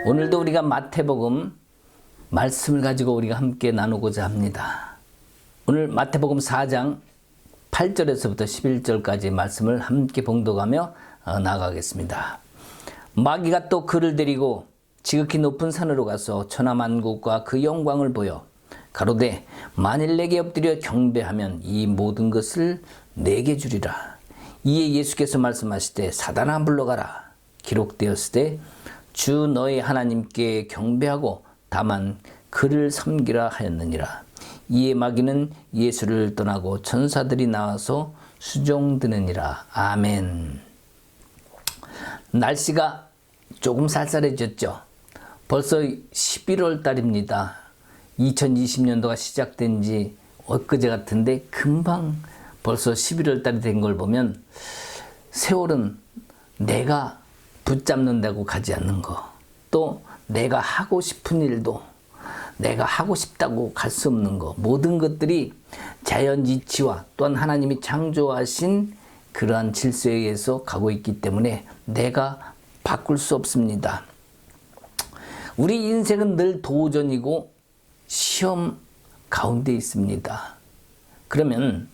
오늘도 우리가 마태복음 말씀을 가지고 우리가 함께 나누고자 합니다. 오늘 마태복음 4장 8절에서부터 11절까지 말씀을 함께 봉독하며 나아가겠습니다. 마귀가 또 그를 데리고 지극히 높은 산으로 가서 천하만국과 그 영광을 보여 가로되 만일 내게 엎드려 경배하면 이 모든 것을 내게 주리라. 이에 예수께서 말씀하시되 사단아 물러가라. 기록되었으되 주 너의 하나님께 경배하고 다만 그를 섬기라 하였느니라. 이에 마귀는 예수를 떠나고 천사들이 나와서 수종드느니라. 아멘. 날씨가 조금 쌀쌀해졌죠. 벌써 11월 달입니다. 2020년도가 시작된 지 엊그제 같은데 금방 벌써 11월 달이 된 걸 보면 세월은 내가 붙잡는다고 가지 않는 거, 또 내가 하고 싶은 일도 내가 하고 싶다고 갈 수 없는 거, 모든 것들이 자연 이치와 또한 하나님이 창조하신 그러한 질서에 의해서 가고 있기 때문에 내가 바꿀 수 없습니다. 우리 인생은 늘 도전이고 시험 가운데 있습니다. 그러면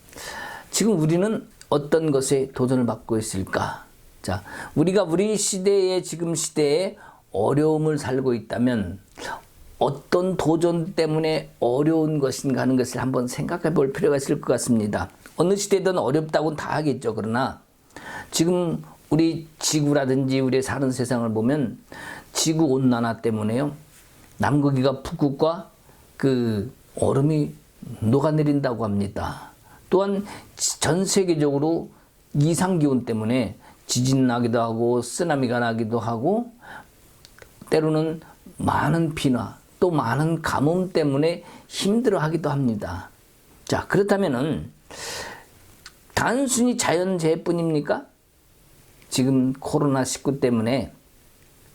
지금 우리는 어떤 것에 도전을 받고 있을까? 자, 우리가 우리 시대에 지금 시대에 어려움을 살고 있다면 어떤 도전 때문에 어려운 것인가 하는 것을 한번 생각해 볼 필요가 있을 것 같습니다. 어느 시대든 어렵다고는 다 하겠죠. 그러나 지금 우리 지구라든지 우리 사는 세상을 보면 지구 온난화 때문에요. 남극이가 북극과 그 얼음이 녹아내린다고 합니다. 또한 전 세계적으로 이상기온 때문에 지진 나기도 하고 쓰나미가 나기도 하고 때로는 많은 비나 또 많은 가뭄 때문에 힘들어하기도 합니다. 자, 그렇다면은 단순히 자연재해뿐입니까? 지금 코로나19 때문에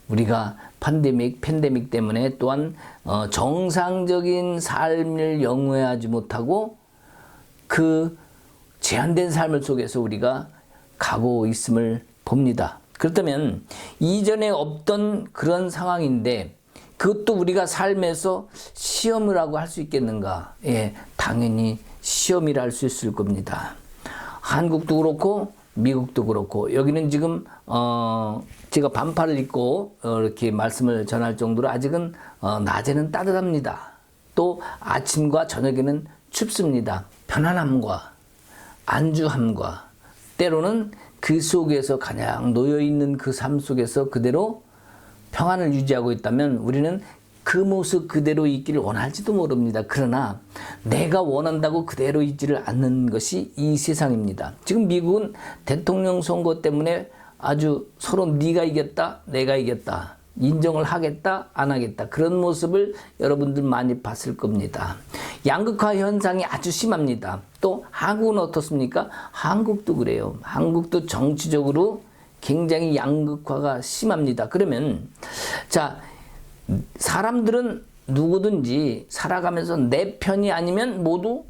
우리가 팬데믹 때문에 또한 정상적인 삶을 영위하지 못하고 그 제한된 삶을 속에서 우리가 가고 있음을 봅니다. 그렇다면 이전에 없던 그런 상황인데 그것도 우리가 삶에서 시험을 하고 할 수 있겠는가? 예, 당연히 시험이라 할 수 있을 겁니다. 한국도 그렇고 미국도 그렇고 여기는 지금 제가 반팔을 입고 이렇게 말씀을 전할 정도로 아직은 낮에는 따뜻합니다. 또 아침과 저녁에는 춥습니다. 편안함과 안주함과 때로는 그 속에서 가냥 놓여있는 그 삶 속에서 그대로 평안을 유지하고 있다면 우리는 그 모습 그대로 있기를 원할지도 모릅니다. 그러나 내가 원한다고 그대로 있지를 않는 것이 이 세상입니다. 지금 미국은 대통령 선거 때문에 아주 서로 네가 이겼다, 내가 이겼다, 인정을 하겠다, 안 하겠다, 그런 모습을 여러분들 많이 봤을 겁니다. 양극화 현상이 아주 심합니다. 또 한국은 어떻습니까? 한국도 그래요. 한국도 정치적으로 굉장히 양극화가 심합니다. 그러면 자, 사람들은 누구든지 살아가면서 내 편이 아니면 모두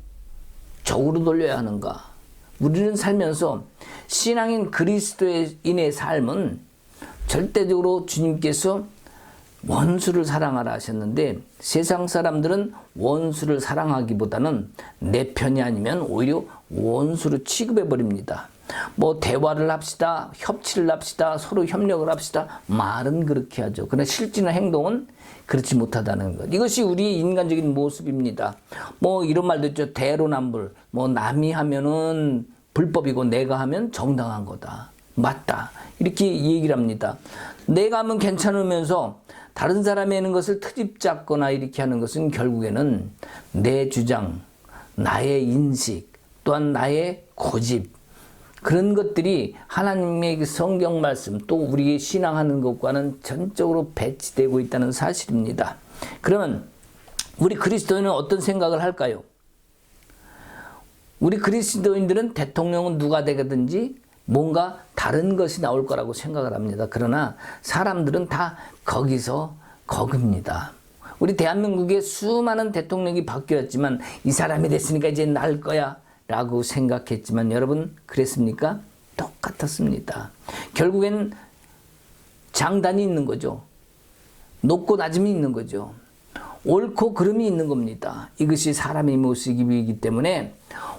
적으로 돌려야 하는가? 우리는 살면서 신앙인 그리스도인의 삶은 절대적으로 주님께서 원수를 사랑하라 하셨는데 세상 사람들은 원수를 사랑하기보다는 내 편이 아니면 오히려 원수로 취급해 버립니다. 뭐 대화를 합시다, 협치를 합시다, 서로 협력을 합시다. 말은 그렇게 하죠. 그러나 실제는 행동은 그렇지 못하다는 것. 이것이 우리의 인간적인 모습입니다. 뭐 이런 말도 있죠. 대로남불. 뭐 남이 하면은 불법이고 내가 하면 정당한 거다. 맞다. 이렇게 얘기를 합니다. 내가 하면 괜찮으면서 다른 사람이 하는 것을 트집 잡거나 이렇게 하는 것은 결국에는 내 주장, 나의 인식, 또한 나의 고집, 그런 것들이 하나님의 성경 말씀 또 우리의 신앙하는 것과는 전적으로 배치되고 있다는 사실입니다. 그러면 우리 그리스도인은 어떤 생각을 할까요? 우리 그리스도인들은 대통령은 누가 되든지 뭔가 다른 것이 나올 거라고 생각을 합니다. 그러나 사람들은 다 거기서 거깁니다. 우리 대한민국에 수많은 대통령이 바뀌었지만 이 사람이 됐으니까 이제 나을 거야 라고 생각했지만 여러분 그랬습니까? 똑같았습니다. 결국엔 장단이 있는 거죠. 높고 낮음이 있는 거죠. 옳고 그름이 있는 겁니다. 이것이 사람의 모습이기 때문에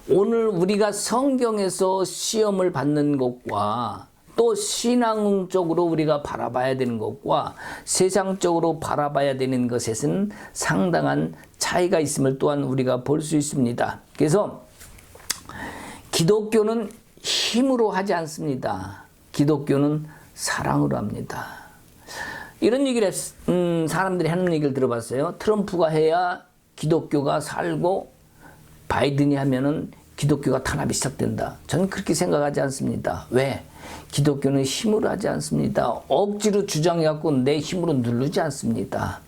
오늘 우리가 성경에서 시험을 받는 것과 또 신앙적으로 우리가 바라봐야 되는 것과 세상적으로 바라봐야 되는 것에는 상당한 차이가 있음을 또한 우리가 볼 수 있습니다. 그래서 기독교는 힘으로 하지 않습니다. 기독교는 사랑으로 합니다. 이런 얘기를 사람들이 하는 얘기를 들어봤어요. 트럼프가 해야 기독교가 살고 바이든이 하면은 기독교가 탄압이 시작된다. 저는 그렇게 생각하지 않습니다. 왜? 기독교는 힘으로 하지 않습니다. 억지로 주장해갖고 내 힘으로 누르지 않습니다.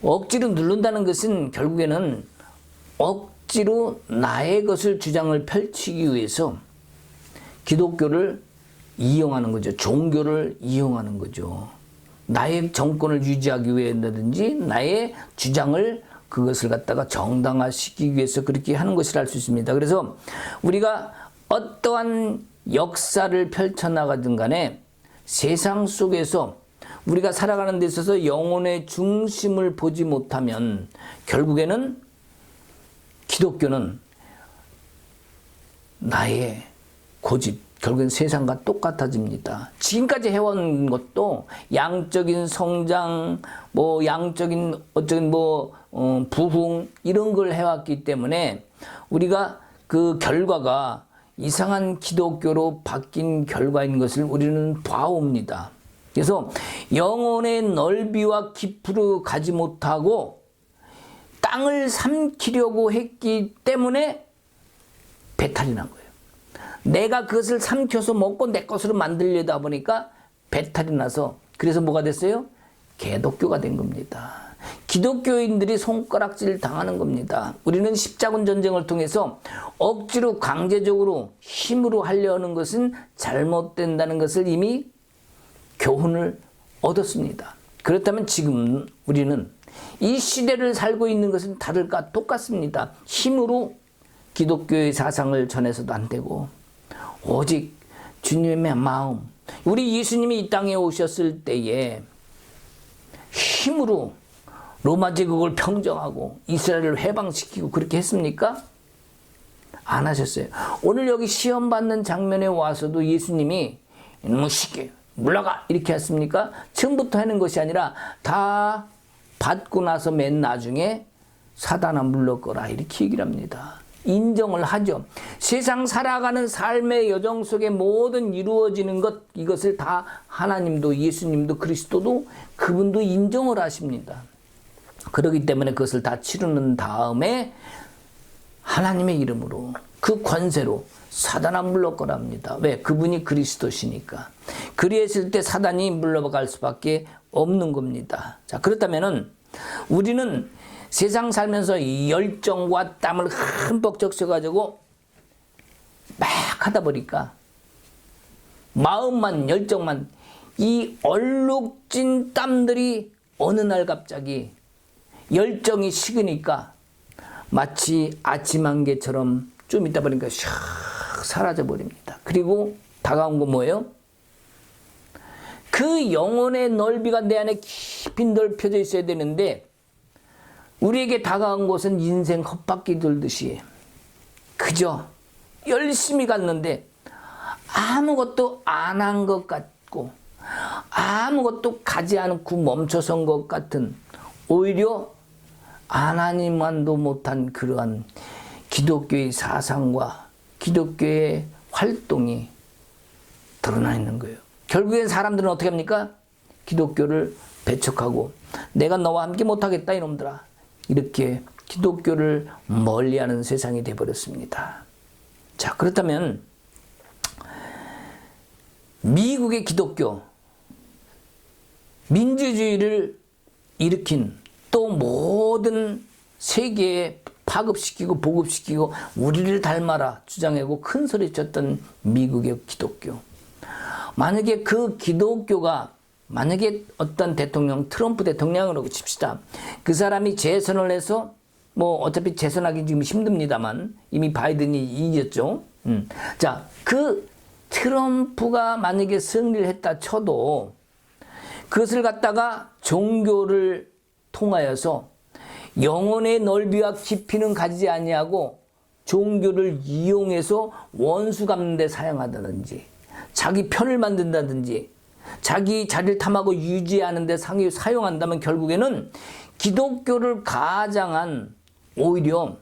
억지로 누른다는 것은 결국에는 억지로 나의 것을 주장을 펼치기 위해서 기독교를 이용하는 거죠. 종교를 이용하는 거죠. 나의 정권을 유지하기 위해서든지 나의 주장을 그것을 갖다가 정당화시키기 위해서 그렇게 하는 것이라 할 수 있습니다. 그래서 우리가 어떠한 역사를 펼쳐나가든 간에 세상 속에서 우리가 살아가는 데 있어서 영혼의 중심을 보지 못하면 결국에는 기독교는 나의 고집, 결국엔 세상과 똑같아집니다. 지금까지 해온 것도 양적인 성장, 양적인 부흥 이런 걸 해왔기 때문에 우리가 그 결과가 이상한 기독교로 바뀐 결과인 것을 우리는 봐옵니다. 그래서 영혼의 넓이와 깊이로 가지 못하고 땅을 삼키려고 했기 때문에 배탈이 난 거예요. 내가 그것을 삼켜서 먹고 내 것으로 만들려다 보니까 배탈이 나서 그래서 뭐가 됐어요? 개독교가 된 겁니다. 기독교인들이 손가락질 당하는 겁니다. 우리는 십자군 전쟁을 통해서 억지로 강제적으로 힘으로 하려는 것은 잘못된다는 것을 이미 교훈을 얻었습니다. 그렇다면 지금 우리는 이 시대를 살고 있는 것은 다를까 똑같습니다. 힘으로 기독교의 사상을 전해서도 안 되고 오직 주님의 마음, 우리 예수님이 이 땅에 오셨을 때에 힘으로 로마 제국을 평정하고 이스라엘을 해방시키고 그렇게 했습니까? 안 하셨어요. 오늘 여기 시험 받는 장면에 와서도 예수님이 이놈의 시끼 물러가 이렇게 했습니까? 처음부터 하는 것이 아니라 다 받고 나서 맨 나중에 사단아 물러거라 이렇게 얘기를 합니다. 인정을 하죠. 세상 살아가는 삶의 여정 속에 모든 이루어지는 것 이것을 다 하나님도 예수님도 그리스도도 그분도 인정을 하십니다. 그렇기 때문에 그것을 다 치르는 다음에 하나님의 이름으로 그 권세로 사단아 물러거라 합니다. 왜? 그분이 그리스도시니까. 그리했을 때 사단이 물러갈 수밖에 없는 겁니다. 자, 그렇다면은 우리는 세상 살면서 열정과 땀을 흠뻑 적셔가지고 막 하다 보니까 마음만 열정만 이 얼룩진 땀들이 어느 날 갑자기 열정이 식으니까 마치 아침 안개처럼 좀 있다 보니까 샥 사라져 버립니다. 그리고 다가온 건 뭐예요? 그 영혼의 넓이가 내 안에 깊이 넓혀져 있어야 되는데 우리에게 다가온 것은 인생 헛바퀴 돌듯이 그저 열심히 갔는데 아무것도 안 한 것 같고 아무것도 가지 않고 멈춰선 것 같은 오히려 하나님만도 못한 그러한 기독교의 사상과 기독교의 활동이 드러나 있는 거예요. 결국엔 사람들은 어떻게 합니까? 기독교를 배척하고 내가 너와 함께 못하겠다 이놈들아. 이렇게 기독교를 멀리하는 세상이 되어버렸습니다. 자, 그렇다면 미국의 기독교, 민주주의를 일으킨 또 모든 세계에 파급시키고 보급시키고 우리를 닮아라 주장하고 큰 소리 쳤던 미국의 기독교. 만약에 그 기독교가 만약에 어떤 대통령, 트럼프 대통령이라고 칩시다. 그 사람이 재선을 해서 어차피 재선하기 지금 힘듭니다만 이미 바이든이 이겼죠. 자, 그 트럼프가 만약에 승리를 했다 쳐도 그것을 갖다가 종교를 통하여서 영혼의 넓이와 깊이는 가지지 아니하고 종교를 이용해서 원수 갚는 데 사용하다든지 자기 편을 만든다든지 자기 자리를 탐하고 유지하는 데 사용한다면 결국에는 기독교를 가장한 오히려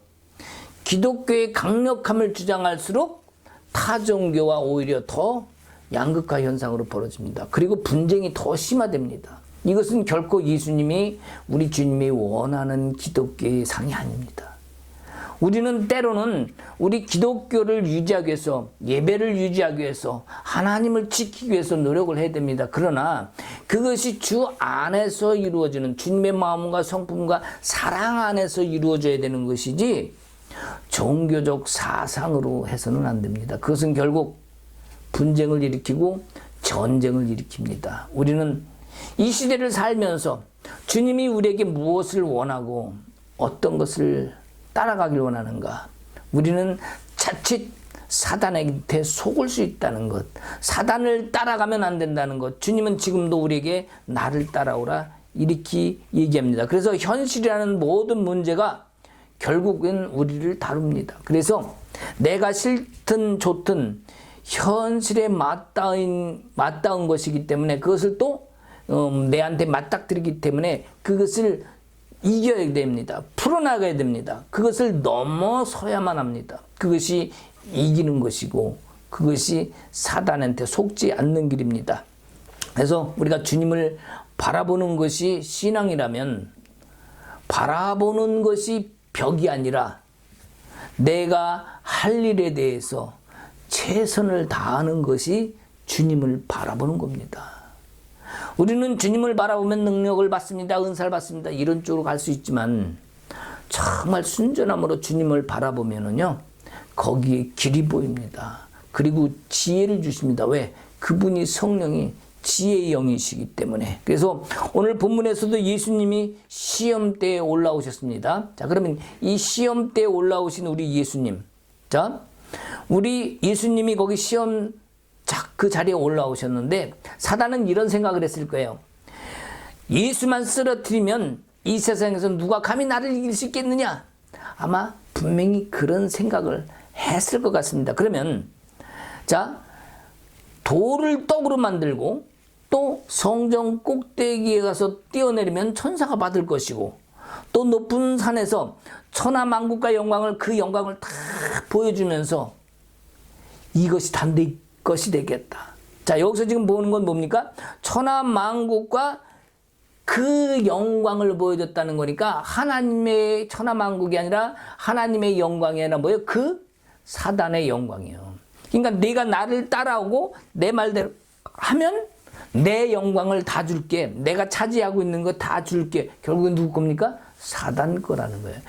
기독교의 강력함을 주장할수록 타종교와 오히려 더 양극화 현상으로 벌어집니다. 그리고 분쟁이 더 심화됩니다. 이것은 결코 예수님이 우리 주님이 원하는 기독교의 상이 아닙니다. 우리는 때로는 우리 기독교를 유지하기 위해서 예배를 유지하기 위해서 하나님을 지키기 위해서 노력을 해야 됩니다. 그러나 그것이 주 안에서 이루어지는 주님의 마음과 성품과 사랑 안에서 이루어져야 되는 것이지 종교적 사상으로 해서는 안 됩니다. 그것은 결국 분쟁을 일으키고 전쟁을 일으킵니다. 우리는 이 시대를 살면서 주님이 우리에게 무엇을 원하고 어떤 것을 따라가길 원하는가? 우리는 자칫 사단에게 속을 수 있다는 것, 사단을 따라가면 안 된다는 것, 주님은 지금도 우리에게 나를 따라오라 이렇게 얘기합니다. 그래서 현실이라는 모든 문제가 결국은 우리를 다룹니다. 그래서 내가 싫든 좋든 현실에 맞닿은 것이기 때문에 그것을 또 내한테 맞닥뜨리기 때문에 그것을 이겨야 됩니다. 풀어나가야 됩니다. 그것을 넘어서야만 합니다. 그것이 이기는 것이고 그것이 사단한테 속지 않는 길입니다. 그래서 우리가 주님을 바라보는 것이 신앙이라면 바라보는 것이 벽이 아니라 내가 할 일에 대해서 최선을 다하는 것이 주님을 바라보는 겁니다. 우리는 주님을 바라보면 능력을 받습니다. 은사를 받습니다. 이런 쪽으로 갈 수 있지만 정말 순전함으로 주님을 바라보면은요 거기에 길이 보입니다. 그리고 지혜를 주십니다. 왜? 그분이 성령이 지혜의 영이시기 때문에. 그래서 오늘 본문에서도 예수님이 시험대에 올라오셨습니다. 자, 그러면 이 시험대에 올라오신 우리 예수님, 자, 우리 예수님이 거기 시험 그 자리에 올라오셨는데 사단은 이런 생각을 했을 거예요. 예수만 쓰러뜨리면 이 세상에서 누가 감히 나를 이길 수 있겠느냐? 아마 분명히 그런 생각을 했을 것 같습니다. 그러면 자, 돌을 떡으로 만들고 또 성전 꼭대기에 가서 뛰어내리면 천사가 받을 것이고 또 높은 산에서 천하만국과 영광을 그 영광을 다 보여주면서 이것이 다 내 것이 되겠다. 자, 여기서 지금 보는 건 뭡니까? 천하만국과 그 영광을 보여줬다는 거니까 하나님의 천하만국이 아니라 하나님의 영광이 아니라 뭐예요? 그 사단의 영광이에요. 그러니까 네가 나를 따라오고 내 말대로 하면 내 영광을 다 줄게. 내가 차지하고 있는 거 다 줄게. 결국은 누구 겁니까? 사단 거라는 거예요.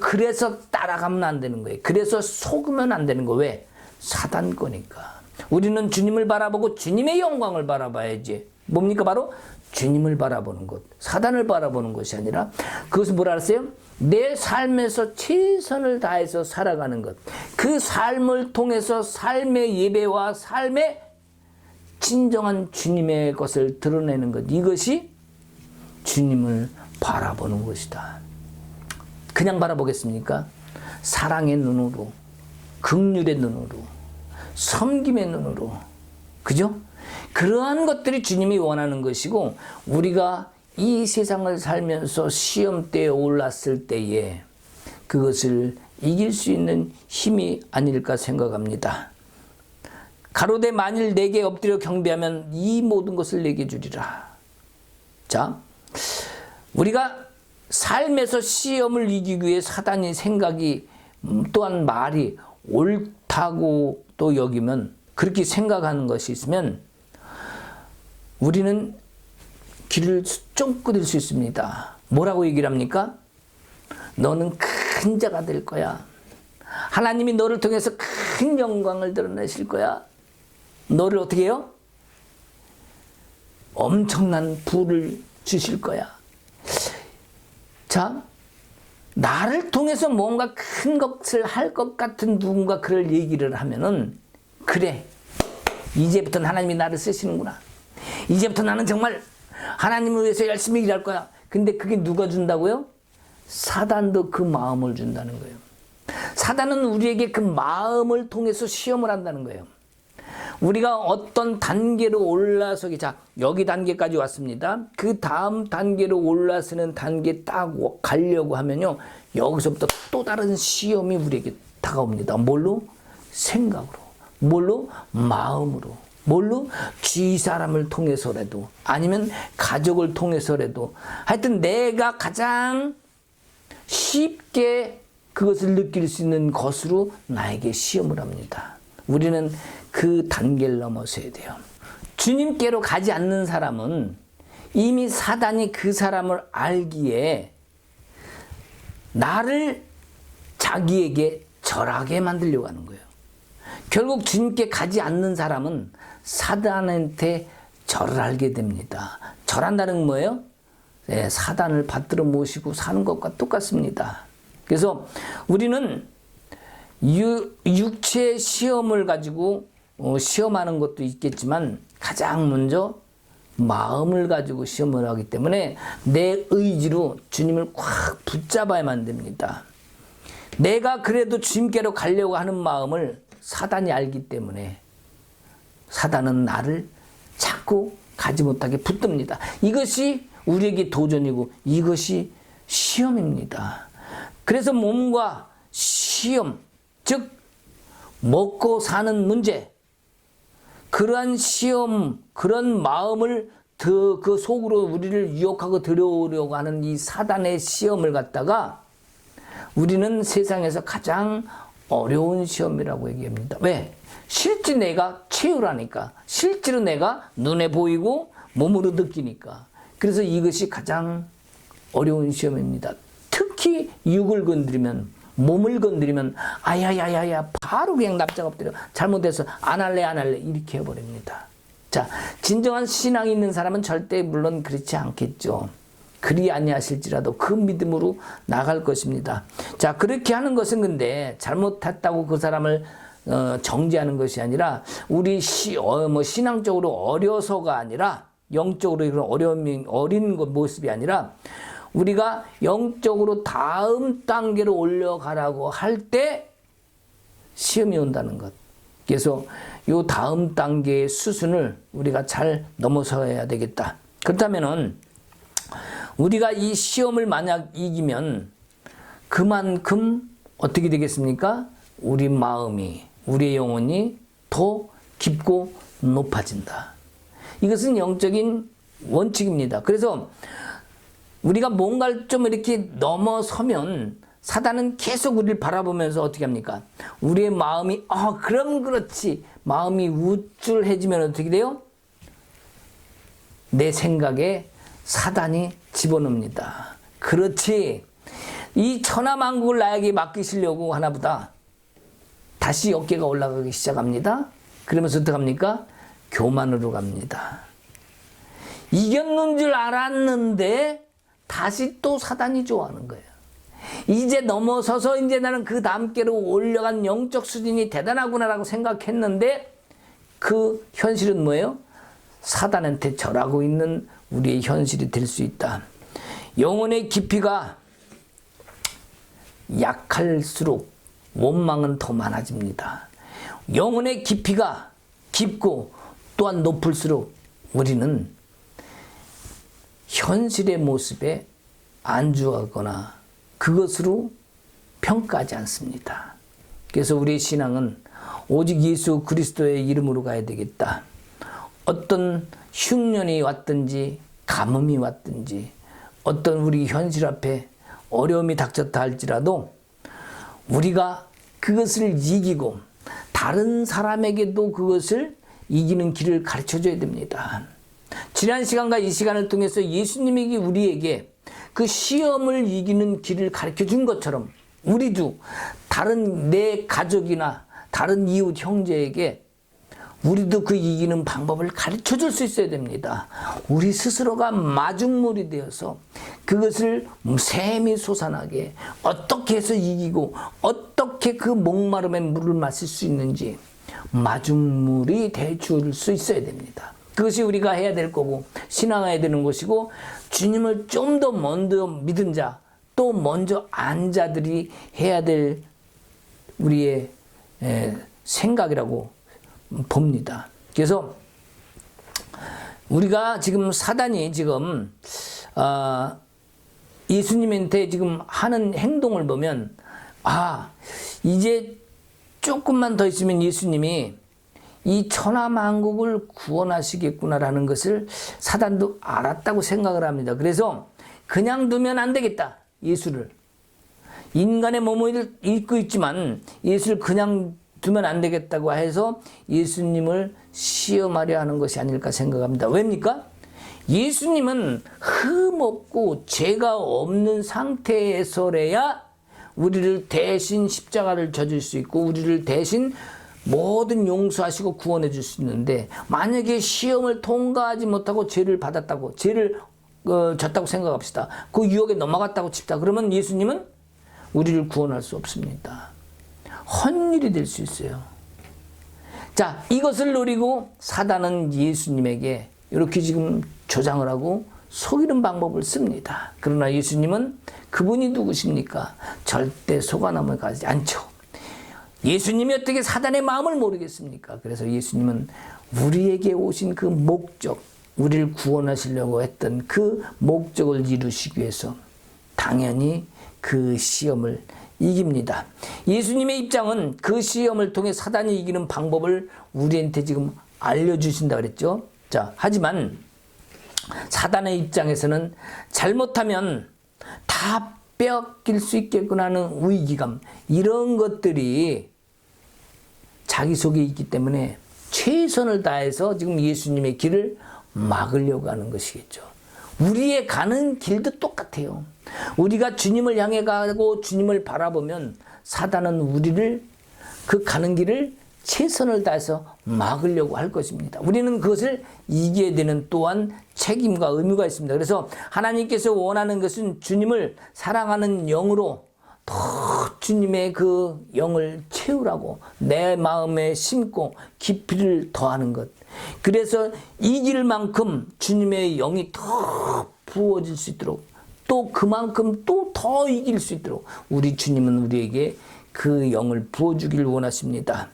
그래서 따라가면 안 되는 거예요. 그래서 속으면 안 되는 거예요. 왜? 사단 거니까. 우리는 주님을 바라보고 주님의 영광을 바라봐야지. 뭡니까? 바로 주님을 바라보는 것. 사단을 바라보는 것이 아니라 그것은 뭐라 그랬어요? 내 삶에서 최선을 다해서 살아가는 것. 그 삶을 통해서 삶의 예배와 삶의 진정한 주님의 것을 드러내는 것. 이것이 주님을 바라보는 것이다. 그냥 바라보겠습니까? 사랑의 눈으로, 긍휼의 눈으로, 섬김의 눈으로. 그죠? 그러한 것들이 주님이 원하는 것이고 우리가 이 세상을 살면서 시험대에 올랐을 때에 그것을 이길 수 있는 힘이 아닐까 생각합니다. 가로되 만일 내게 엎드려 경배하면 이 모든 것을 내게 주리라. 자, 우리가 삶에서 시험을 이기기 위해 사단의 생각이 또한 말이 옳다고 또 여기면 그렇게 생각하는 것이 있으면 우리는 길을 쫑긋일 수 있습니다. 뭐라고 얘기를 합니까? 너는 큰 자가 될 거야. 하나님이 너를 통해서 큰 영광을 드러내실 거야. 너를 어떻게 해요? 엄청난 부를 주실 거야. 자, 나를 통해서 뭔가 큰 것을 할 것 같은 누군가 그럴 얘기를 하면은 그래, 이제부터 하나님이 나를 쓰시는구나. 이제부터 나는 정말 하나님을 위해서 열심히 일할 거야. 근데 그게 누가 준다고요? 사단도 그 마음을 준다는 거예요. 사단은 우리에게 그 마음을 통해서 시험을 한다는 거예요. 우리가 어떤 단계로 올라서기, 자, 여기 단계까지 왔습니다. 그 다음 단계로 올라서는 단계 딱 가려고 하면요, 여기서부터 또 다른 시험이 우리에게 다가옵니다. 뭘로? 생각으로. 뭘로? 마음으로. 뭘로? 주위 사람을 통해서라도, 아니면 가족을 통해서라도, 하여튼 내가 가장 쉽게 그것을 느낄 수 있는 것으로 나에게 시험을 합니다. 우리는 그 단계를 넘어서야 돼요. 주님께로 가지 않는 사람은 이미 사단이 그 사람을 알기에 나를 자기에게 절하게 만들려고 하는 거예요. 결국 주님께 가지 않는 사람은 사단한테 절을 하게 됩니다. 절한다는 건 뭐예요? 네, 사단을 받들어 모시고 사는 것과 똑같습니다. 그래서 우리는 육체의 시험을 가지고 시험하는 것도 있겠지만 가장 먼저 마음을 가지고 시험을 하기 때문에 내 의지로 주님을 꽉 붙잡아야만 됩니다. 내가 그래도 주님께로 가려고 하는 마음을 사단이 알기 때문에 사단은 나를 자꾸 가지 못하게 붙듭니다. 이것이 우리에게 도전이고 이것이 시험입니다. 그래서 몸과 시험, 즉 먹고 사는 문제, 그러한 시험, 그런 마음을 그 속으로 우리를 유혹하고 들여오려고 하는 이 사단의 시험을 갖다가 우리는 세상에서 가장 어려운 시험이라고 얘기합니다. 왜? 실제 내가 채우라니까. 실제로 내가 눈에 보이고 몸으로 느끼니까. 그래서 이것이 가장 어려운 시험입니다. 특히 육을 건드리면, 몸을 건드리면 아야야야야 바로 그냥 납작 엎드려 잘못해서 안 할래 이렇게 해버립니다. 자, 진정한 신앙이 있는 사람은 절대 물론 그렇지 않겠죠. 그리 아니하실지라도 그 믿음으로 나갈 것입니다. 자, 그렇게 하는 것은 근데 잘못했다고 그 사람을 정죄하는 것이 아니라 우리 신앙적으로 어려서가 아니라 영적으로 이런 어린 모습이 아니라 우리가 영적으로 다음 단계로 올라가라고 할 때 시험이 온다는 것. 그래서 이 다음 단계의 수순을 우리가 잘 넘어서야 되겠다. 그렇다면은 우리가 이 시험을 만약 이기면 그만큼 어떻게 되겠습니까? 우리 마음이, 우리의 영혼이 더 깊고 높아진다. 이것은 영적인 원칙입니다. 그래서 우리가 뭔가를 좀 이렇게 넘어서면 사단은 계속 우리를 바라보면서 어떻게 합니까? 우리의 마음이 그럼 그렇지. 마음이 우쭐해지면 어떻게 돼요? 내 생각에 사단이 집어넣습니다. 그렇지. 이 천하만국을 나에게 맡기시려고 하나보다 다시 어깨가 올라가기 시작합니다. 그러면서 어떻게 합니까? 교만으로 갑니다. 이겼는 줄 알았는데 다시 또 사단이 좋아하는 거예요. 이제 넘어서서 이제 나는 그 다음 계로 올려간 영적 수준이 대단하구나라고 생각했는데 그 현실은 뭐예요? 사단한테 절하고 있는 우리의 현실이 될 수 있다. 영혼의 깊이가 약할수록 원망은 더 많아집니다. 영혼의 깊이가 깊고 또한 높을수록 우리는 현실의 모습에 안주하거나 그것으로 평가하지 않습니다. 그래서 우리의 신앙은 오직 예수 그리스도의 이름으로 가야 되겠다. 어떤 흉년이 왔든지 가뭄이 왔든지 어떤 우리 현실 앞에 어려움이 닥쳤다 할지라도 우리가 그것을 이기고 다른 사람에게도 그것을 이기는 길을 가르쳐줘야 됩니다. 지난 시간과 이 시간을 통해서 예수님이 우리에게 그 시험을 이기는 길을 가르쳐 준 것처럼 우리도 다른 내 가족이나 다른 이웃 형제에게 우리도 그 이기는 방법을 가르쳐 줄 수 있어야 됩니다. 우리 스스로가 마중물이 되어서 그것을 샘이 솟아나게 어떻게 해서 이기고 어떻게 그 목마름의 물을 마실 수 있는지 마중물이 되어줄 수 있어야 됩니다. 그것이 우리가 해야 될 거고 신앙해야 되는 것이고 주님을 좀 더 먼저 믿은 자, 또 먼저 안 자들이 해야 될 우리의 생각이라고 봅니다. 그래서 우리가 지금 사단이 지금 예수님한테 지금 하는 행동을 보면 이제 조금만 더 있으면 예수님이 이 천하만국을 구원하시겠구나라는 것을 사단도 알았다고 생각을 합니다. 그래서 그냥 두면 안 되겠다. 예수를. 인간의 몸을 입고 있지만 예수를 그냥 두면 안 되겠다고 해서 예수님을 시험하려 하는 것이 아닐까 생각합니다. 왜입니까? 예수님은 흠없고 죄가 없는 상태에서래야 우리를 대신 십자가를 져줄 수 있고 우리를 대신 모든 용서하시고 구원해 줄 수 있는데 만약에 시험을 통과하지 못하고 죄를 받았다고 죄를 졌다고 생각합시다. 그 유혹에 넘어갔다고 칩다. 그러면 예수님은 우리를 구원할 수 없습니다. 헛일이 될 수 있어요. 자, 이것을 노리고 사단은 예수님에게 이렇게 지금 조장을 하고 속이는 방법을 씁니다. 그러나 예수님은 그분이 누구십니까? 절대 속아 넘어가지 않죠. 예수님이 어떻게 사단의 마음을 모르겠습니까? 그래서 예수님은 우리에게 오신 그 목적, 우리를 구원하시려고 했던 그 목적을 이루시기 위해서 당연히 그 시험을 이깁니다. 예수님의 입장은 그 시험을 통해 사단이 이기는 방법을 우리한테 지금 알려주신다 그랬죠. 자, 하지만 사단의 입장에서는 잘못하면 다 빼앗길 수 있겠구나 하는 위기감, 이런 것들이 자기 속에 있기 때문에 최선을 다해서 지금 예수님의 길을 막으려고 하는 것이겠죠. 우리의 가는 길도 똑같아요. 우리가 주님을 향해 가고 주님을 바라보면 사단은 우리를 그 가는 길을 최선을 다해서 막으려고 할 것입니다. 우리는 그것을 이겨야 되는 또한 책임과 의무가 있습니다. 그래서 하나님께서 원하는 것은 주님을 사랑하는 영으로 더 주님의 그 영을 채우라고 내 마음에 심고 깊이를 더하는 것. 그래서 이길 만큼 주님의 영이 더 부어질 수 있도록 또 그만큼 또 더 이길 수 있도록 우리 주님은 우리에게 그 영을 부어주길 원하십니다.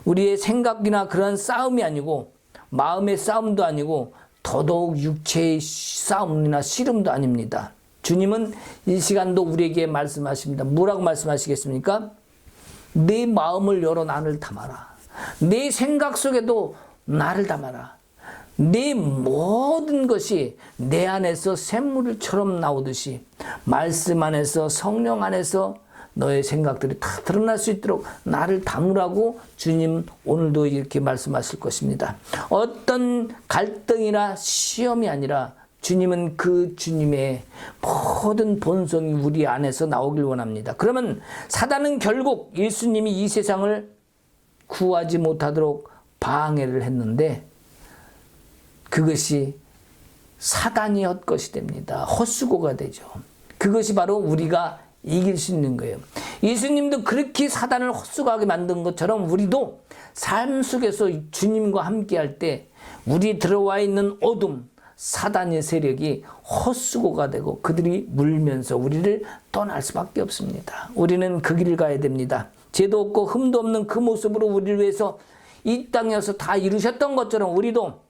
우리의 생각이나 그런 싸움이 아니고 마음의 싸움도 아니고 더더욱 육체의 싸움이나 씨름도 아닙니다. 주님은 이 시간도 우리에게 말씀하십니다. 뭐라고 말씀하시겠습니까? 내 마음을 열어 나를 담아라. 내 생각 속에도 나를 담아라. 내 모든 것이 내 안에서 샘물처럼 나오듯이 말씀 안에서 성령 안에서 너의 생각들이 다 드러날 수 있도록 나를 담으라고 주님 오늘도 이렇게 말씀하실 것입니다. 어떤 갈등이나 시험이 아니라 주님은 그 주님의 모든 본성이 우리 안에서 나오길 원합니다. 그러면 사단은 결국 예수님이 이 세상을 구하지 못하도록 방해를 했는데 그것이 사단이 헛것이 됩니다. 헛수고가 되죠. 그것이 바로 우리가 이길 수 있는 거예요. 예수님도 그렇게 사단을 헛수고하게 만든 것처럼 우리도 삶 속에서 주님과 함께 할 때 우리 들어와 있는 어둠, 사단의 세력이 헛수고가 되고 그들이 물면서 우리를 떠날 수밖에 없습니다. 우리는 그 길을 가야 됩니다. 죄도 없고 흠도 없는 그 모습으로 우리를 위해서 이 땅에서 다 이루셨던 것처럼 우리도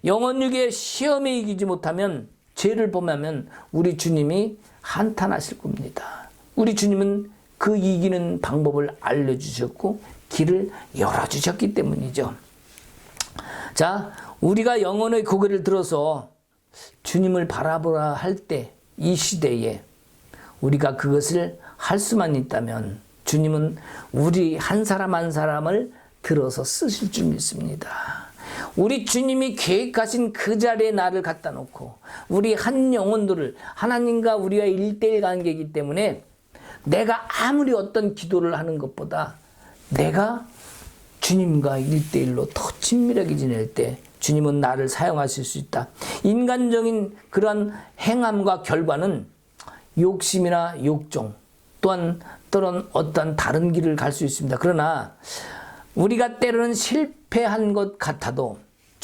영혼육의 시험에 이기지 못하면 죄를 범하면 우리 주님이 한탄하실 겁니다. 우리 주님은 그 이기는 방법을 알려주셨고 길을 열어주셨기 때문이죠. 자, 우리가 영혼의 고개를 들어서 주님을 바라보라 할 때 이 시대에 우리가 그것을 할 수만 있다면 주님은 우리 한 사람 한 사람을 들어서 쓰실 줄 믿습니다. 우리 주님이 계획하신 그 자리에 나를 갖다 놓고 우리 한 영혼들을 하나님과 우리와 1:1 관계이기 때문에 내가 아무리 어떤 기도를 하는 것보다 내가 주님과 1:1로 더 친밀하게 지낼 때 주님은 나를 사용하실 수 있다. 인간적인 그런 행함과 결과는 욕심이나 욕정 또한 어떤 다른 길을 갈 수 있습니다. 그러나 우리가 때로는 실패한 것 같아도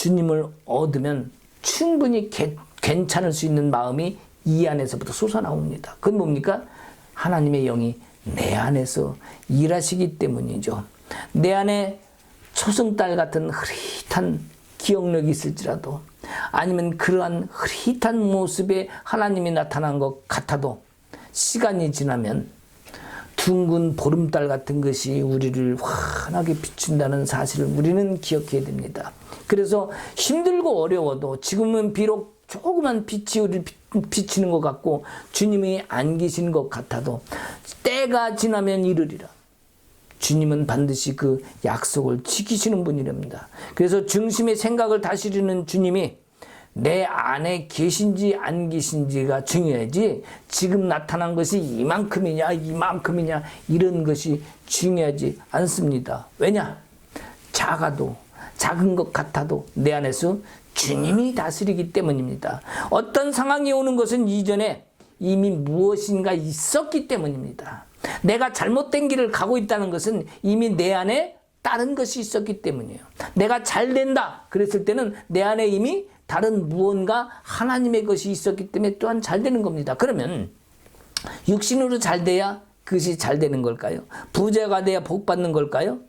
주님을 얻으면 충분히 괜찮을 수 있는 마음이 이 안에서부터 솟아나옵니다. 그건 뭡니까? 하나님의 영이 내 안에서 일하시기 때문이죠. 내 안에 초승달 같은 흐릿한 기억력이 있을지라도, 아니면 그러한 흐릿한 모습에 하나님이 나타난 것 같아도 시간이 지나면 둥근 보름달 같은 것이 우리를 환하게 비춘다는 사실을 우리는 기억해야 됩니다. 그래서 힘들고 어려워도 지금은 비록 조그만 빛이 우리를 비치는 것 같고 주님이 안 계신 것 같아도 때가 지나면 이르리라. 주님은 반드시 그 약속을 지키시는 분이랍니다. 그래서 중심의 생각을 다스리는 주님이 내 안에 계신지 안 계신지가 중요하지, 지금 나타난 것이 이만큼이냐 이만큼이냐 이런 것이 중요하지 않습니다. 왜냐? 작아도 작은 것 같아도 내 안에서 주님이 다스리기 때문입니다. 어떤 상황이 오는 것은 이전에 이미 무엇인가 있었기 때문입니다. 내가 잘못된 길을 가고 있다는 것은 이미 내 안에 다른 것이 있었기 때문이에요. 내가 잘 된다 그랬을 때는 내 안에 이미 다른 무언가 하나님의 것이 있었기 때문에 또한 잘 되는 겁니다. 그러면 육신으로 잘 돼야 그것이 잘 되는 걸까요? 부자가 돼야 복 받는 걸까요?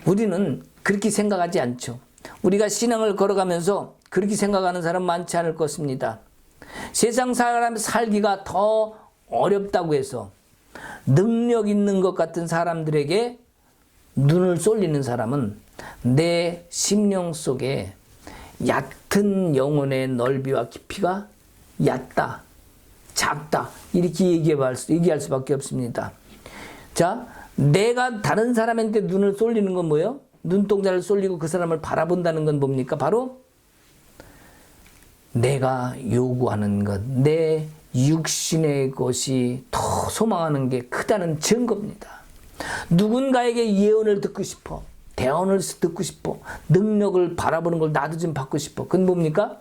우리는 그렇게 생각하지 않죠. 우리가 신앙을 걸어가면서 그렇게 생각하는 사람 많지 않을 것입니다. 세상 사람 살기가 더 어렵다고 해서 능력 있는 것 같은 사람들에게 눈을 쏠리는 사람은 내 심령 속에 얕은 영혼의 넓이와 깊이가 얕다, 작다 이렇게 얘기할 수밖에 없습니다. 자, 내가 다른 사람한테 눈을 쏠리는 건 뭐예요? 눈동자를 쏠리고 그 사람을 바라본다는 건 뭡니까? 바로 내가 요구하는 것, 내 육신의 것이 더 소망하는 게 크다는 증거입니다. 누군가에게 예언을 듣고 싶어, 대언을 듣고 싶어, 능력을 바라보는 걸 나도 좀 받고 싶어. 그건 뭡니까?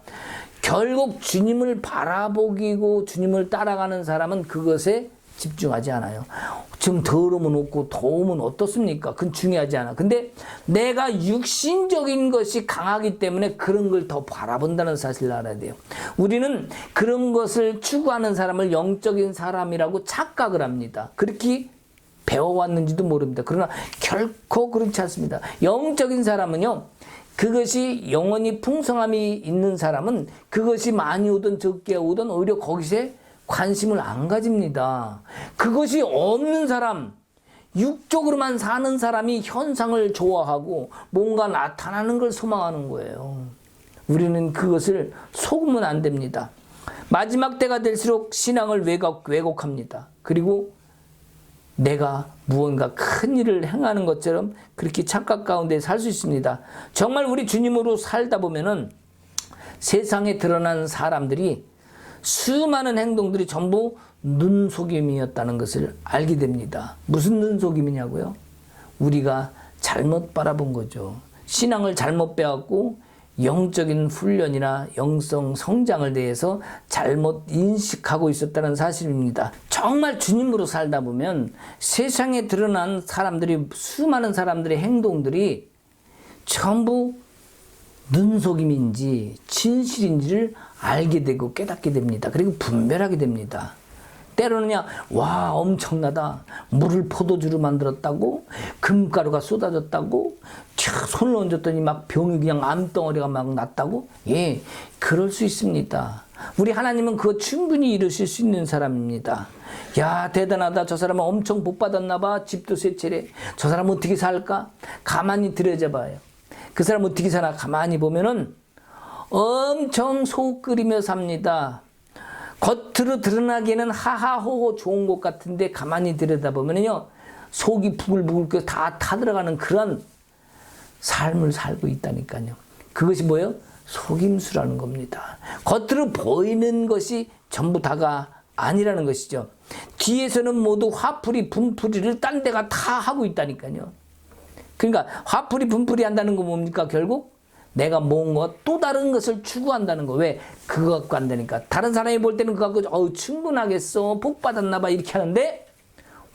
결국 주님을 바라보기고 주님을 따라가는 사람은 그것에 집중하지 않아요. 좀 더우면 없고 더우면 어떻습니까? 그건 중요하지 않아. 근데 내가 육신적인 것이 강하기 때문에 그런 걸 더 바라본다는 사실을 알아야 돼요. 우리는 그런 것을 추구하는 사람을 영적인 사람이라고 착각을 합니다. 그렇게 배워왔는지도 모릅니다. 그러나 결코 그렇지 않습니다. 영적인 사람은요, 그것이 영원히 풍성함이 있는 사람은 그것이 많이 오든 적게 오든 오히려 거기에 관심을 안 가집니다. 그것이 없는 사람, 육적으로만 사는 사람이 현상을 좋아하고 뭔가 나타나는 걸 소망하는 거예요. 우리는 그것을 속으면 안 됩니다. 마지막 때가 될수록 신앙을 왜곡합니다. 그리고 내가 무언가 큰 일을 행하는 것처럼 그렇게 착각 가운데 살 수 있습니다. 정말 우리 주님으로 살다 보면은 세상에 드러난 사람들이 수많은 행동들이 전부 눈속임이었다는 것을 알게 됩니다. 무슨 눈속임이냐고요? 우리가 잘못 바라본 거죠. 신앙을 잘못 배웠고 영적인 훈련이나 영성 성장을 대해서 잘못 인식하고 있었다는 사실입니다. 정말 주님으로 살다 보면 세상에 드러난 사람들이, 수많은 사람들의 행동들이 전부 눈속임인지 진실인지를 알게 되고 깨닫게 됩니다. 그리고 분별하게 됩니다. 때로는요, 와, 엄청나다. 물을 포도주로 만들었다고? 금가루가 쏟아졌다고? 촥 손을 얹었더니 막 병이 그냥 암덩어리가 막 났다고? 예, 그럴 수 있습니다. 우리 하나님은 그거 충분히 이루실 수 있는 사람입니다. 야, 대단하다. 저 사람은 엄청 복 받았나 봐. 집도 세 채래. 저 사람 어떻게 살까? 가만히 들여다봐요. 그 사람 어떻게 사나 가만히 보면은 엄청 속 끓이며 삽니다. 겉으로 드러나기에는 하하호호 좋은 것 같은데 가만히 들여다보면요, 속이 부글부글 다 타들어가는 그런 삶을 살고 있다니까요. 그것이 뭐예요? 속임수라는 겁니다. 겉으로 보이는 것이 전부 다가 아니라는 것이죠. 뒤에서는 모두 화풀이 분풀이를 딴 데가 다 하고 있다니까요. 그러니까 화풀이 분풀이 한다는 거 뭡니까? 결국 내가 뭔가 또 다른 것을 추구한다는 거. 왜? 그거 갖고 안 되니까. 다른 사람이 볼 때는 그거 갖고 충분하겠어, 복 받았나 봐 이렇게 하는데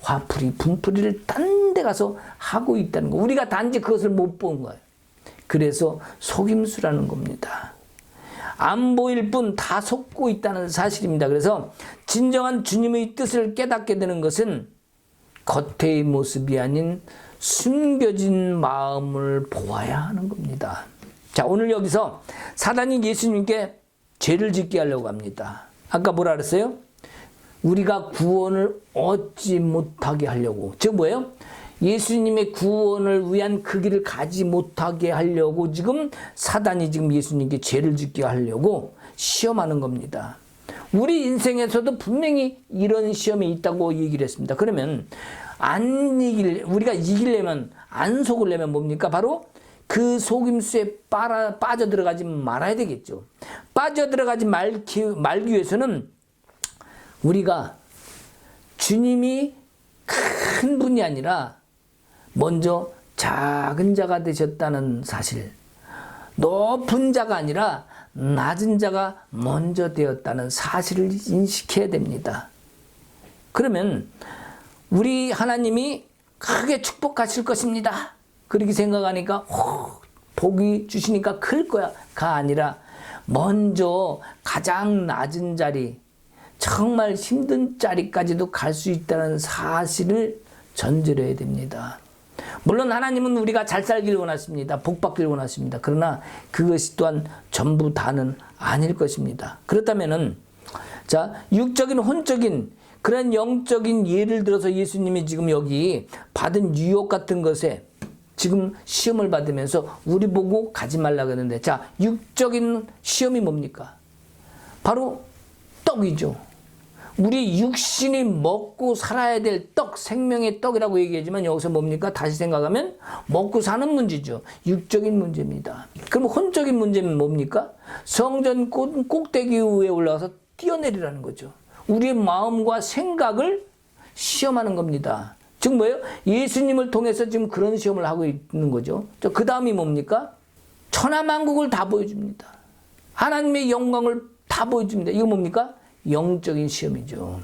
화풀이 분풀이를 딴 데 가서 하고 있다는 거. 우리가 단지 그것을 못 본 거예요. 그래서 속임수라는 겁니다. 안 보일 뿐 다 속고 있다는 사실입니다. 그래서 진정한 주님의 뜻을 깨닫게 되는 것은 겉의 모습이 아닌 숨겨진 마음을 보아야 하는 겁니다. 자, 오늘 여기서 사단이 예수님께 죄를 짓게 하려고 합니다. 아까 뭐라 그랬어요? 우리가 구원을 얻지 못하게 하려고. 즉 뭐예요? 예수님의 구원을 위한 그 길을 가지 못하게 하려고 지금 사단이 지금 예수님께 죄를 짓게 하려고 시험하는 겁니다. 우리 인생에서도 분명히 이런 시험이 있다고 얘기를 했습니다. 그러면 우리가 이기려면, 안 속으려면 뭡니까? 바로 그 속임수에 빠져들어가지 말아야 되겠죠. 빠져들어가지 말기 위해서는 우리가 주님이 큰 분이 아니라 먼저 작은 자가 되셨다는 사실, 높은 자가 아니라 낮은 자가 먼저 되었다는 사실을 인식해야 됩니다. 그러면 우리 하나님이 크게 축복하실 것입니다. 그렇게 생각하니까 복이 주시니까 클 거야가 아니라 먼저 가장 낮은 자리, 정말 힘든 자리까지도 갈 수 있다는 사실을 전제해야 됩니다. 물론 하나님은 우리가 잘 살기를 원하십니다. 복 받기를 원하십니다. 그러나 그것이 또한 전부 다는 아닐 것입니다. 그렇다면은 자, 육적인 혼적인 그런 영적인 예를 들어서 예수님이 지금 여기 받은 유혹 같은 것에 지금 시험을 받으면서 우리 보고 가지 말라고 했는데, 자, 육적인 시험이 뭡니까? 바로 떡이죠. 우리 육신이 먹고 살아야 될 떡, 생명의 떡이라고 얘기하지만 여기서 뭡니까? 다시 생각하면 먹고 사는 문제죠. 육적인 문제입니다. 그럼 혼적인 문제는 뭡니까? 성전 꼭대기 위에 올라가서 뛰어내리라는 거죠. 우리의 마음과 생각을 시험하는 겁니다. 즉 뭐예요? 예수님을 통해서 지금 그런 시험을 하고 있는 거죠. 그 다음이 뭡니까? 천하만국을 다 보여줍니다. 하나님의 영광을 다 보여줍니다. 이거 뭡니까? 영적인 시험이죠.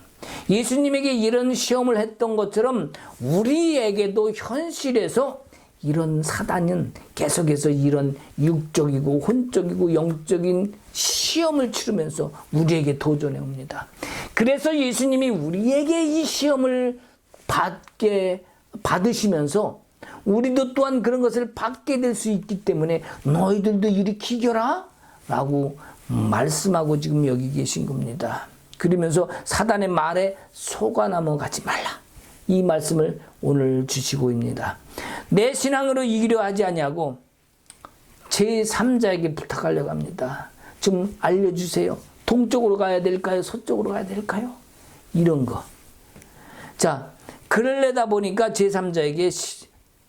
예수님에게 이런 시험을 했던 것처럼 우리에게도 현실에서 이런 사단은 계속해서 이런 육적이고 혼적이고 영적인 시험을 치르면서 우리에게 도전해 옵니다. 그래서 예수님이 우리에게 이 시험을 받으시면서 우리도 또한 그런 것을 받게 될 수 있기 때문에 너희들도 이리 기겨라 라고 말씀하고 지금 여기 계신 겁니다. 그러면서 사단의 말에 속아 넘어가지 말라, 이 말씀을 오늘 주시고입니다. 내 신앙으로 이기려 하지 아니하고 제3자에게 부탁하려고 합니다. 좀 알려주세요. 동쪽으로 가야 될까요? 서쪽으로 가야 될까요? 이런 거. 자, 그러려다 보니까 제3자에게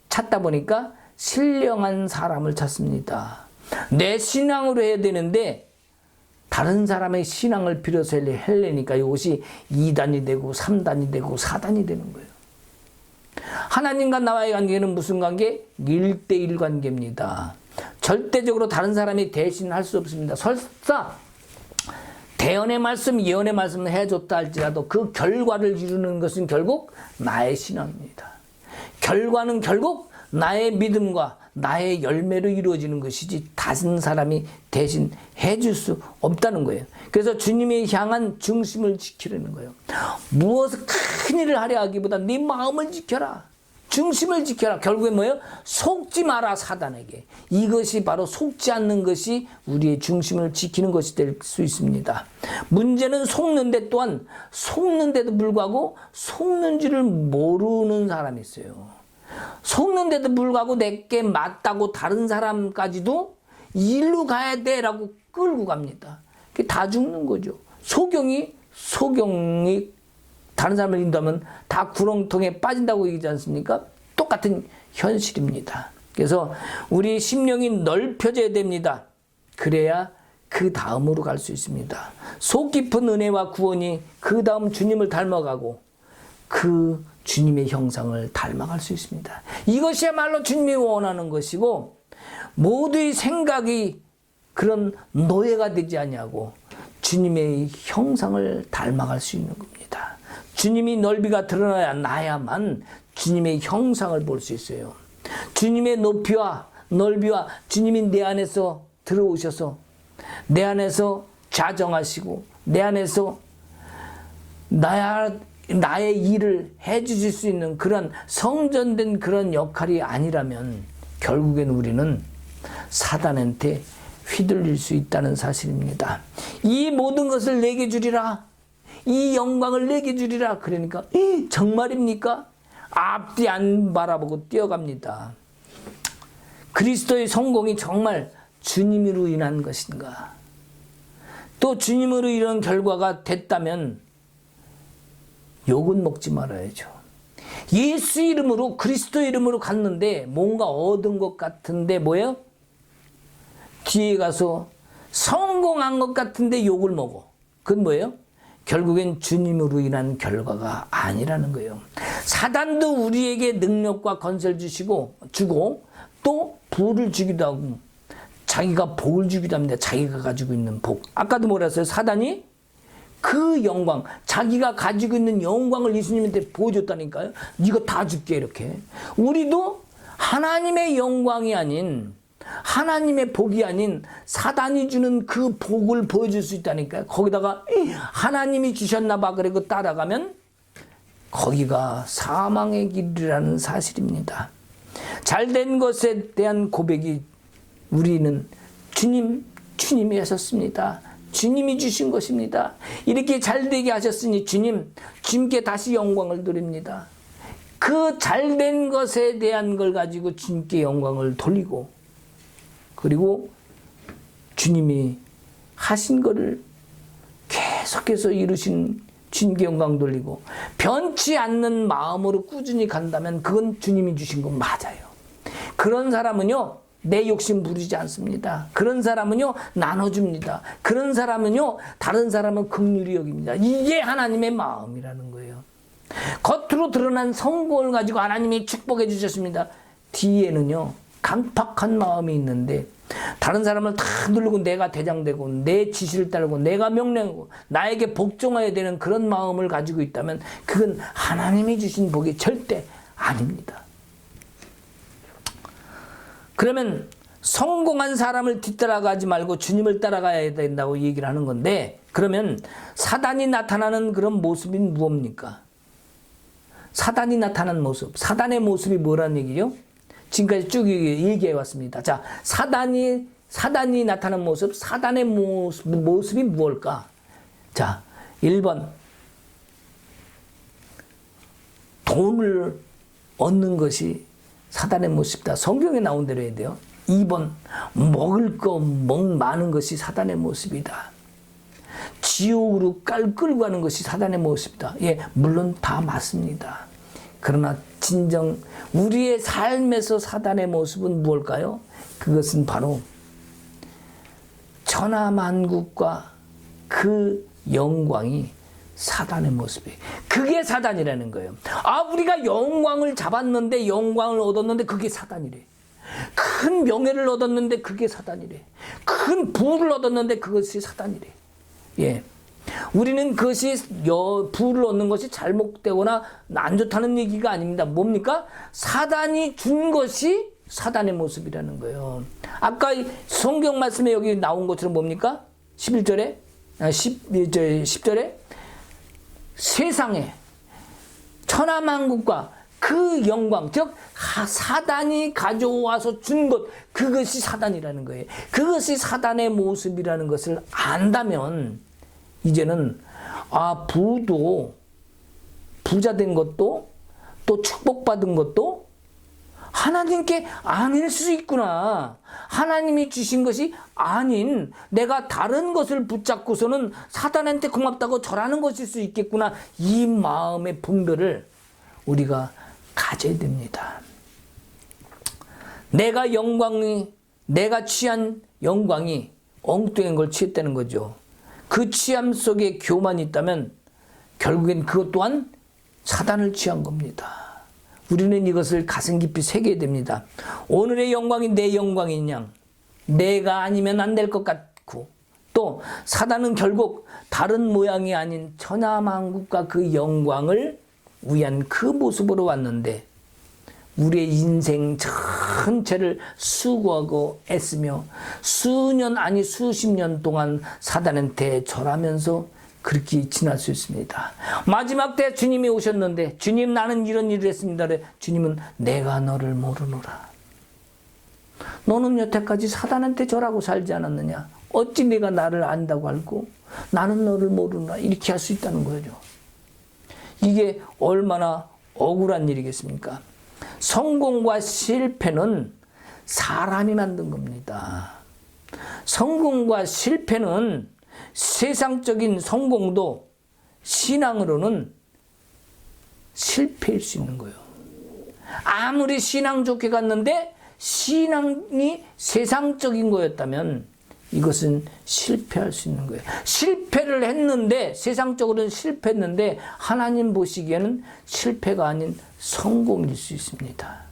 찾다 보니까 신령한 사람을 찾습니다. 내 신앙으로 해야 되는데 다른 사람의 신앙을 빌어서 하려니까 이것이 2단이 되고 3단이 되고 4단이 되는 거예요. 하나님과 나와의 관계는 무슨 관계? 1대1 관계입니다. 절대적으로 다른 사람이 대신할 수 없습니다. 설사 대언의 말씀, 예언의 말씀을 해줬다 할지라도 그 결과를 이루는 것은 결국 나의 신앙입니다. 결과는 결국 나의 믿음과 나의 열매로 이루어지는 것이지 다른 사람이 대신 해줄 수 없다는 거예요. 그래서 주님이 향한 중심을 지키려는 거예요. 무엇을 큰 일을 하려 하기보다 네 마음을 지켜라. 중심을 지켜라. 결국에 뭐예요? 속지 마라, 사단에게. 이것이 바로 속지 않는 것이 우리의 중심을 지키는 것이 될 수 있습니다. 문제는 속는데 또한 속는데도 불구하고 속는 줄을 모르는 사람이 있어요. 속는데도 불구하고 내게 맞다고 다른 사람까지도 일로 가야 돼 라고 끌고 갑니다. 그게 다 죽는 거죠. 소경이 다른 사람을 인도하면 다 구렁텅이에 빠진다고 얘기하지 않습니까? 똑같은 현실입니다. 그래서 우리 심령이 넓혀져야 됩니다. 그래야 그 다음으로 갈 수 있습니다. 속 깊은 은혜와 구원이 그 다음 주님을 닮아가고 그 주님의 형상을 닮아갈 수 있습니다. 이것이야말로 주님이 원하는 것이고 모두의 생각이 그런 노예가 되지 아니하고 주님의 형상을 닮아갈 수 있는 겁니다. 주님이 넓이가 드러나야 나야만 주님의 형상을 볼 수 있어요. 주님의 높이와 넓이와 주님이 내 안에서 들어오셔서 내 안에서 자정하시고 내 안에서 나의 일을 해주실 수 있는 그런 성전된 그런 역할이 아니라면 결국엔 우리는 사단한테 휘둘릴 수 있다는 사실입니다. 이 모든 것을 내게 주리라. 이 영광을 내게 주리라. 그러니까 정말입니까? 앞뒤 안 바라보고 뛰어갑니다. 그리스도의 성공이 정말 주님으로 인한 것인가? 또 주님으로 이런 결과가 됐다면 욕은 먹지 말아야죠. 예수 이름으로 그리스도 이름으로 갔는데 뭔가 얻은 것 같은데 뭐예요? 뒤에 가서 성공한 것 같은데 욕을 먹어. 그건 뭐예요? 결국엔 주님으로 인한 결과가 아니라는 거예요. 사단도 우리에게 능력과 건설 주고 또 부를 주기도 하고 자기가 복을 주기도 합니다. 자기가 가지고 있는 복. 아까도 뭐라 했어요? 사단이 그 영광, 자기가 가지고 있는 영광을 예수님한테 보여줬다니까요. 이거 다 줄게 이렇게. 우리도 하나님의 영광이 아닌 하나님의 복이 아닌 사단이 주는 그 복을 보여줄 수 있다니까요. 거기다가 하나님이 주셨나 봐 그리고 따라가면 거기가 사망의 길이라는 사실입니다. 잘된 것에 대한 고백이 우리는 주님이 하셨습니다. 주님이 주신 것입니다. 이렇게 잘되게 하셨으니 주님께 다시 영광을 드립니다. 그 잘된 것에 대한 걸 가지고 주님께 영광을 돌리고 그리고 주님이 하신 것을 계속해서 이루신 주님께 영광 돌리고 변치 않는 마음으로 꾸준히 간다면 그건 주님이 주신 건 맞아요. 그런 사람은요 내 욕심 부리지 않습니다. 그런 사람은요 나눠줍니다. 그런 사람은요 다른 사람은 긍휼히 여깁니다. 이게 하나님의 마음이라는 거예요. 겉으로 드러난 성공을 가지고 하나님이 축복해 주셨습니다. 뒤에는요 강팍한 마음이 있는데 다른 사람을 다 누르고 내가 대장되고 내 지시를 따르고 내가 명령하고 나에게 복종해야 되는 그런 마음을 가지고 있다면 그건 하나님이 주신 복이 절대 아닙니다. 그러면 성공한 사람을 뒤따라가지 말고 주님을 따라가야 된다고 얘기를 하는 건데 그러면 사단이 나타나는 그런 모습이 무엇입니까? 사단이 나타난 모습, 사단의 모습이 뭐라는 얘기죠? 지금까지 쭉 얘기해 왔습니다. 자, 사단이 나타난 모습, 사단의 모습이 무엇일까? 자, 1번 돈을 얻는 것이 사단의 모습이다. 성경에 나온 대로 해야 돼요. 2번 먹을 거 많은 것이 사단의 모습이다. 지옥으로 끌고 가는 것이 사단의 모습이다. 예, 물론 다 맞습니다. 그러나 진정 우리의 삶에서 사단의 모습은 무엇일까요? 그것은 바로 천하만국과 그 영광이 사단의 모습이에요. 그게 사단이라는 거예요. 우리가 영광을 잡았는데 영광을 얻었는데 그게 사단이래. 큰 명예를 얻었는데 그게 사단이래. 큰 부를 얻었는데 그것이 사단이래. 예. 우리는 그것이 부를 얻는 것이 잘못되거나 안 좋다는 얘기가 아닙니다. 뭡니까? 사단이 준 것이 사단의 모습이라는 거예요. 아까 성경 말씀에 여기 나온 것처럼 뭡니까? 11절에 10절에 세상에 천하만국과 그 영광, 즉 사단이 가져와서 준 것, 그것이 사단이라는 거예요. 그것이 사단의 모습이라는 것을 안다면 이제는 부도 부자 된 것도 또 축복받은 것도 하나님께 아닐 수 있구나. 하나님이 주신 것이 아닌 내가 다른 것을 붙잡고서는 사단한테 고맙다고 절하는 것일 수 있겠구나. 이 마음의 분별을 우리가 가져야 됩니다. 내가 취한 영광이 엉뚱한 걸 취했다는 거죠. 그 취함 속에 교만이 있다면 결국엔 그것 또한 사단을 취한 겁니다. 우리는 이것을 가슴 깊이 새겨야 됩니다. 오늘의 영광이 내 영광인 양, 내가 아니면 안 될 것 같고, 또 사단은 결국 다른 모양이 아닌 천하만국과 그 영광을 위한 그 모습으로 왔는데 우리의 인생 큰 죄를 수고하고 애쓰며 수년 아니 수십 년 동안 사단한테 절하면서 그렇게 지날 수 있습니다. 마지막 때 주님이 오셨는데 주님 나는 이런 일을 했습니다. 주님은 내가 너를 모르노라. 너는 여태까지 사단한테 절하고 살지 않았느냐? 어찌 내가 나를 안다고 알고 나는 너를 모르노라 이렇게 할 수 있다는 거죠. 이게 얼마나 억울한 일이겠습니까? 성공과 실패는 사람이 만든 겁니다. 성공과 실패는 세상적인 성공도 신앙으로는 실패일 수 있는 거예요. 아무리 신앙 좋게 갔는데 신앙이 세상적인 거였다면 이것은 실패할 수 있는 거예요. 실패를 했는데 세상적으로는 실패했는데 하나님 보시기에는 실패가 아닌 성공일 수 있습니다.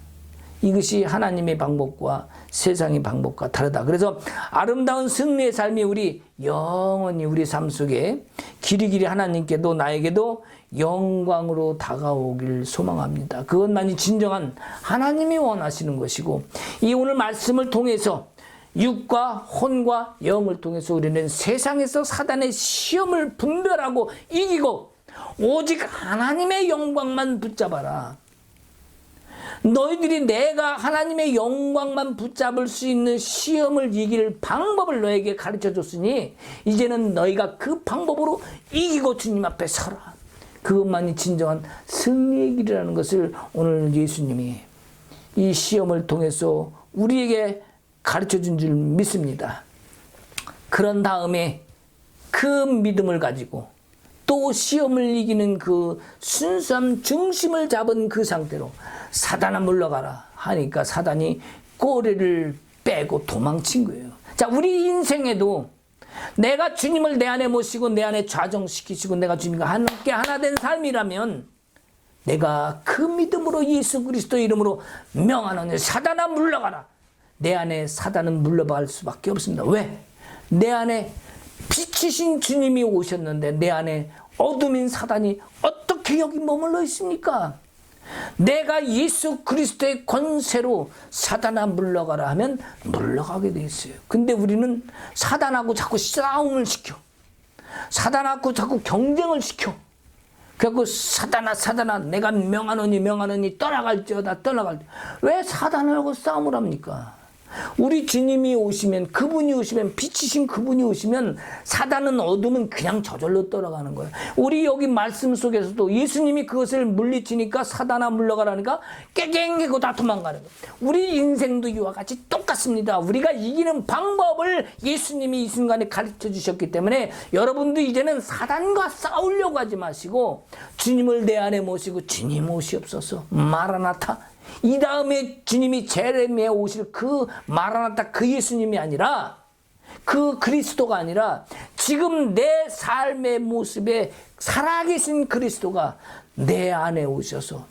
이것이 하나님의 방법과 세상의 방법과 다르다. 그래서 아름다운 승리의 삶이 우리 영원히 우리 삶 속에 길이길이 하나님께도 나에게도 영광으로 다가오길 소망합니다. 그것만이 진정한 하나님이 원하시는 것이고 이 오늘 말씀을 통해서 육과 혼과 영을 통해서 우리는 세상에서 사단의 시험을 분별하고 이기고 오직 하나님의 영광만 붙잡아라. 너희들이 내가 하나님의 영광만 붙잡을 수 있는 시험을 이길 방법을 너에게 가르쳐 줬으니 이제는 너희가 그 방법으로 이기고 주님 앞에 서라. 그것만이 진정한 승리의 길이라는 것을 오늘 예수님이 이 시험을 통해서 우리에게 가르쳐 준 줄 믿습니다. 그런 다음에 그 믿음을 가지고 또 시험을 이기는 그 순수한 중심을 잡은 그 상태로 사단아 물러가라 하니까 사단이 꼬리를 빼고 도망친 거예요. 자, 우리 인생에도 내가 주님을 내 안에 모시고 내 안에 좌정시키시고 내가 주님과 함께 하나 된 삶이라면 내가 그 믿음으로 예수 그리스도 이름으로 명하노니 사단아 물러가라. 내 안에 사단은 물러갈 수밖에 없습니다. 왜? 내 안에 빛이신 주님이 오셨는데 내 안에 어둠인 사단이 어떻게 여기 머물러 있습니까? 내가 예수 그리스도의 권세로 사단아 물러가라 하면 물러가게 돼 있어요. 근데 우리는 사단하고 자꾸 싸움을 시켜. 사단하고 자꾸 경쟁을 시켜. 그래서 사단아 내가 명하노니 떠나갈지어다. 왜 사단하고 싸움을 합니까? 우리 주님이 오시면 그분이 오시면 빛이신 그분이 오시면 사단은 어둠은 그냥 저절로 떠나가는 거예요. 우리 여기 말씀 속에서도 예수님이 그것을 물리치니까 사단아 물러가라니까 깨갱하고 다 도망가는 거예요. 우리 인생도 이와 같이 똑같습니다. 우리가 이기는 방법을 예수님이 이 순간에 가르쳐 주셨기 때문에 여러분도 이제는 사단과 싸우려고 하지 마시고 주님을 내 안에 모시고 주님 오시옵소서 마라나타 이 다음에 주님이 제레미야에 오실 그 마라나타 그 예수님이 아니라 그 그리스도가 아니라 지금 내 삶의 모습에 살아계신 그리스도가 내 안에 오셔서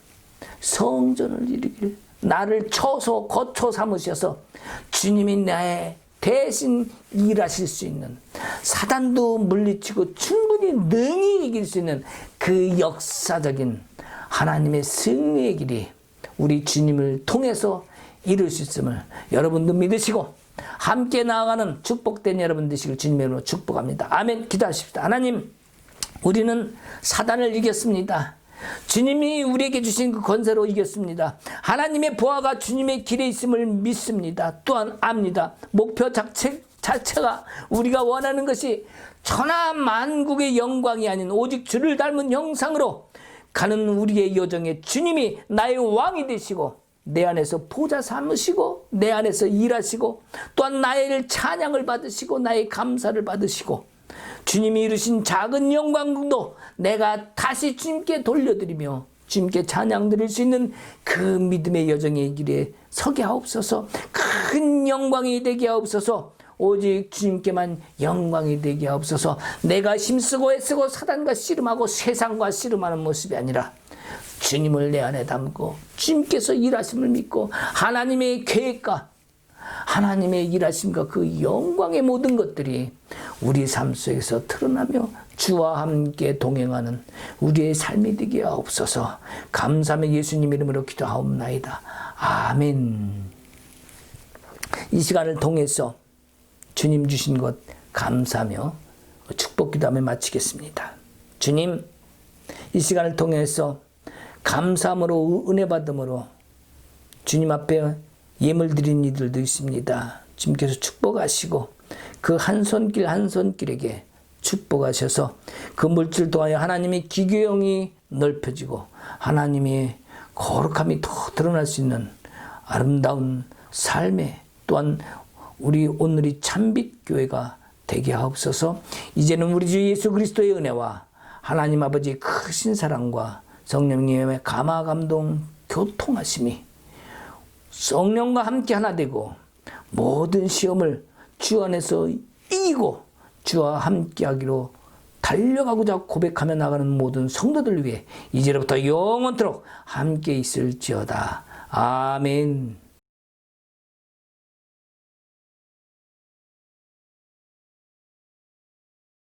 성전을 이루길 나를 쳐서 거처 삼으셔서 주님이 나의 대신 일하실 수 있는 사단도 물리치고 충분히 능히 이길 수 있는 그 역사적인 하나님의 승리의 길이 우리 주님을 통해서 이룰 수 있음을 여러분도 믿으시고 함께 나아가는 축복된 여러분 되시길 주님의 이름으로 축복합니다. 아멘. 기도하십시다. 하나님, 우리는 사단을 이겼습니다. 주님이 우리에게 주신 그 권세로 이겼습니다. 하나님의 보화가 주님의 길에 있음을 믿습니다. 또한 압니다. 목표 자체가 우리가 원하는 것이 천하 만국의 영광이 아닌 오직 주를 닮은 형상으로 가는 우리의 여정에 주님이 나의 왕이 되시고 내 안에서 보좌 삼으시고 내 안에서 일하시고 또한 나의 찬양을 받으시고 나의 감사를 받으시고 주님이 이루신 작은 영광도 내가 다시 주님께 돌려드리며 주님께 찬양 드릴 수 있는 그 믿음의 여정의 길에 서게 하옵소서. 큰 영광이 되게 하옵소서. 오직 주님께만 영광이 되게 하옵소서. 내가 힘쓰고 애쓰고 사단과 씨름하고 세상과 씨름하는 모습이 아니라 주님을 내 안에 담고 주님께서 일하심을 믿고 하나님의 계획과 하나님의 일하심과 그 영광의 모든 것들이 우리 삶 속에서 드러나며 주와 함께 동행하는 우리의 삶이 되게 하옵소서. 감사하며 예수님 이름으로 기도하옵나이다. 아멘. 이 시간을 통해서 주님 주신 것 감사하며 축복 기도하며 마치겠습니다. 주님, 이 시간을 통해서 감사함으로 은혜 받음으로 주님 앞에 예물 드린 이들도 있습니다. 주님께서 축복하시고 그 한 손길 한 손길에게 축복하셔서 그 물질 통하여 하나님의 기교형이 넓혀지고 하나님의 거룩함이 더 드러날 수 있는 아름다운 삶에 또한 우리 오늘이 참빛 교회가 되게 하옵소서. 이제는 우리 주 예수 그리스도의 은혜와 하나님 아버지의 크신 사랑과 성령님의 감화 감동 교통하심이 성령과 함께 하나 되고 모든 시험을 주 안에서 이기고 주와 함께 하기로 달려가고자 고백하며 나가는 모든 성도들 위해 이제로부터 영원토록 함께 있을지어다. 아멘.